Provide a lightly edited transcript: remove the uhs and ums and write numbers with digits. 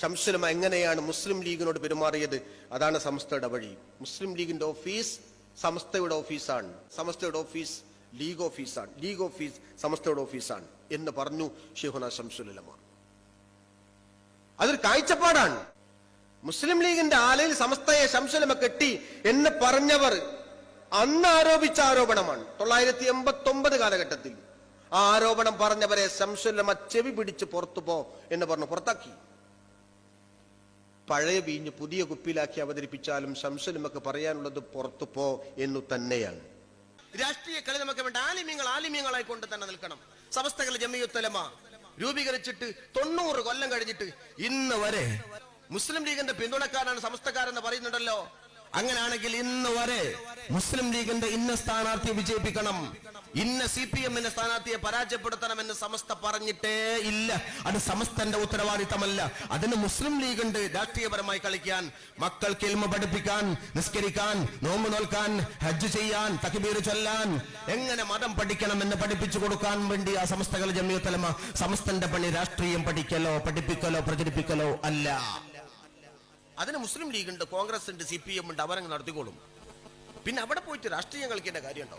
ശംസുലമ എങ്ങനെയാണ് മുസ്ലിം ലീഗിനോട് പെരുമാറിയത്? അതാണ് സമസ്തയുടെ വഴി. മുസ്ലിം ലീഗിന്റെ ഓഫീസ് സമസ്തയുടെ ഓഫീസാണ്, സമസ്തയുടെ ഓഫീസ് ലീഗ് ഓഫീസാണ്, ലീഗ് ഓഫീസ് സമസ്തയുടെ ഓഫീസാണ് എന്ന് പറഞ്ഞു ശൈഖുന ശംസുലുലമ. അതൊരു കാഴ്ചപ്പാടാണ്. മുസ്ലിം ലീഗിന്റെ ആലയിൽ സമസ്തയെ ശംസുലമ കെട്ടി എന്ന് പറഞ്ഞവർ അന്ന് ആരോപിച്ച ആരോപണമാണ്. 989 കാലഘട്ടത്തിൽ ആ ആരോപണം പറഞ്ഞവരെ ശംസുലമ ചെവി പിടിച്ച് പുറത്തു പോ എന്ന് പറഞ്ഞു പുറത്താക്കി. പഴയ വീഞ്ഞ് പുതിയ കുപ്പിയിലാക്കി അവതരിപ്പിച്ചാലും ശംസുലമക്ക് പറയാനുള്ളത് പുറത്തു പോ എന്നു തന്നെയാണ്. രാഷ്ട്രീയ കളി നമുക്ക് വേണ്ട. ആലിമ്യങ്ങളായി കൊണ്ട് തന്നെ നിൽക്കണം. സമസ്തകളുടെ ജമിയത്തുൽ ഉലമ രൂപീകരിച്ചിട്ട് 90 കൊല്ലം കഴിഞ്ഞിട്ട് ഇന്ന് വരെ മുസ്ലിം ലീഗിന്റെ പിന്തുണക്കാരാണ് സമസ്തക്കാരെന്ന് പറയുന്നുണ്ടല്ലോ. അങ്ങനെയാണെങ്കിൽ ഇന്ന് വരെ മുസ്ലിം ലീഗിന്റെ ഇന്ന സ്ഥാനാർത്ഥിയെ വിജയിപ്പിക്കണം, ഇന്ന CPM സ്ഥാനാർത്ഥിയെ പരാജയപ്പെടുത്തണമെന്ന് സമസ്ത പറഞ്ഞിട്ടേ ഇല്ല. അത് സമസ്തന്റെ ഉത്തരവാദിത്തമല്ല. അതിന് മുസ്ലിം ലീഗുണ്ട് രാഷ്ട്രീയപരമായി കളിക്കാൻ, മക്കൾക്ക് ഇൽമ പഠിപ്പിക്കാൻ, നിസ്കരിക്കാൻ, നോമ്പ് നോൽക്കാൻ, ഹജ്ജ് ചെയ്യാൻ, തക്ബീർ ചൊല്ലാൻ, എങ്ങനെ മതം പഠിക്കണമെന്ന് പഠിപ്പിച്ചു കൊടുക്കാൻ വേണ്ടി ആ സമസ്തകൾ ജമിയത്തുൽ ഉലമ. സമസ്തന്റെ പണി രാഷ്ട്രീയം പഠിക്കലോ പഠിപ്പിക്കലോ പ്രചരിപ്പിക്കലോ അല്ല. അതിന് മുസ്ലിം ലീഗ് ഉണ്ട്, കോൺഗ്രസ് ഉണ്ട്, CPM ഉണ്ട്, അവരങ്ങ് നടത്തിക്കോളും. പിന്നെ അവിടെ പോയിട്ട് രാഷ്ട്രീയം കളിക്കേണ്ട കാര്യമുണ്ടോ?